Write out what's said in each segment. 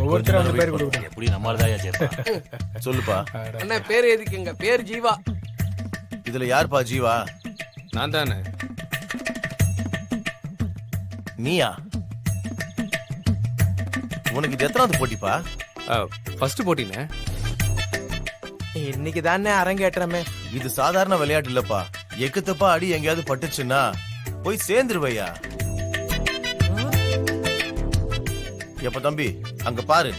ஒவ்வொருத்தரும் அந்த பேர் கொடுக்கணும். எப்படி நம்மளதான் சேர்ப்பா? சொல்லுப்பா. அண்ணா பேர் எதுக்குங்க? பேர் ஜீவா. இதுல யாருப்பா ஜீவா? நான் தானே. நீயா? உனக்கு இது எத்தனாவது போட்டிப்பா? ஃபர்ஸ்ட் போட்டினே. இன்னைக்கு தானே அரங்கேற்றமே. இது சாதாரண விளையாட்டு இல்லப்பா. எக்குத்தப்பா அடி எங்கேயாவது பட்டுச்சுன்னா போய் சேர்ந்துருவையா. எப்ப தம்பி அங்க பாரு.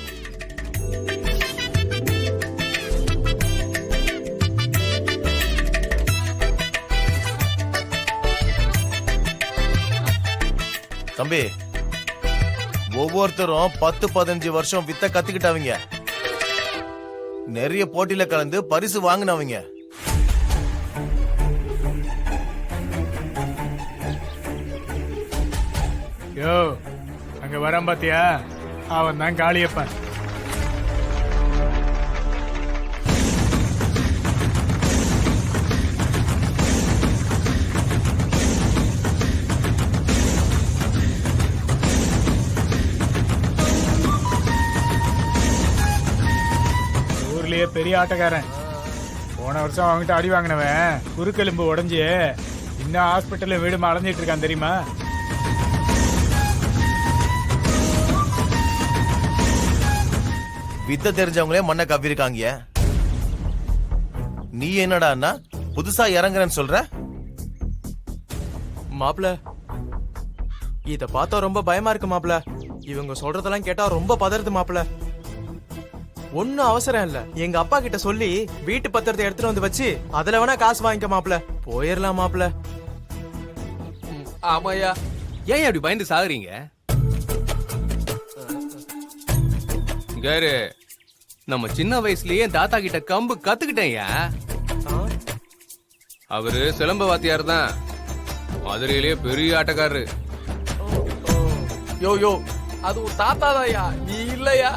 தம்பி ஒவ்வொருத்தரும் 10-15 வருஷம் வித்த கத்துக்கிட்டவங்க, நிறைய போட்டியில கலந்து பரிசு வாங்கினவங்க. யோ அங்க வரான் பாத்தியா, அவன் தான் காளியப்பன். ஊர்லயே பெரிய ஆட்டக்காரன். போன வருஷம் அவன்கிட்ட அடி வாங்கினவன் குறுக்கெலும்பு உடைஞ்சு இன்னும் ஹாஸ்பிட்டல்ல வீடு அலைஞ்சிட்டு இருக்கான் தெரியுமா? வித்த தெரிஞ்சவங்களே மண்ணை கவ்விருக்காங்க. நீ என்னடா புதுசா இறங்குறேன்னு சொல்ற? மாப்ள இத பார்த்தா ரொம்ப பயமா இருக்கு மாப்ள. இவங்க சொல்றதெல்லாம் கேட்டா ரொம்ப பதறுது மாப்ள. ஒன்னும் அவசரம் இல்ல, எங்க அப்பா கிட்ட சொல்லி வீட்டு பத்திரத்தை எடுத்துட்டு வந்து வச்சு அதுல வேணா காசு வாங்கிக்க மாப்ள. போயிடலாம் மாப்ள. ஆமாயா, ஏன் அப்படி பயந்து சாகுறீங்க? கேரு, நம்ம சின்ன வயசுலயே தாத்தா கிட்ட கம்பு கத்துக்கிட்டேன்யா. அவரு சிலம்ப வாத்தியார் தான், மதுரையிலேயே பெரிய ஆட்டக்காரரு. யோ யோ அது ஒரு தாத்தா தான்யா, நீ இல்லையா?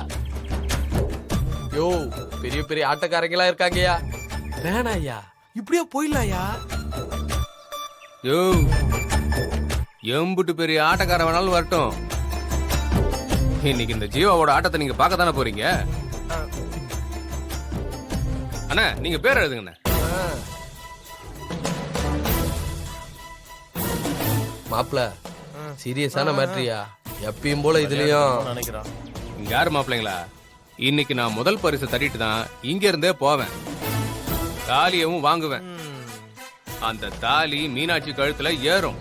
யோ பெரிய பெரிய ஆட்டக்காரங்களா இருக்காங்கயா. வேணாயா, இப்படியே போயிடலாயா. யோ எம்புட்டு பெரிய ஆட்டக்காரன் வேணாலும் வரட்டும், இன்னைக்கு இந்த ஜீவாவோட ஆட்டத்தை நீங்க பார்க்க தானே போறீங்க. அண்ணா நீங்க பேர் எழுதுங்கண்ணா. மாப்ள சீரியஸான மேட்ரியா, எப்பயும் போல இதுலயும் நினைக்கிறான். இங்க யாரு மாப்பிள்ளைங்களா, இன்னைக்கு நான் முதல் பரிசு தட்டிட்டு தான் இங்க இருந்தே போவேன். தாலியவும் வாங்குவேன். அந்த தாலி மீனாட்சி கழுத்துல ஏறும்.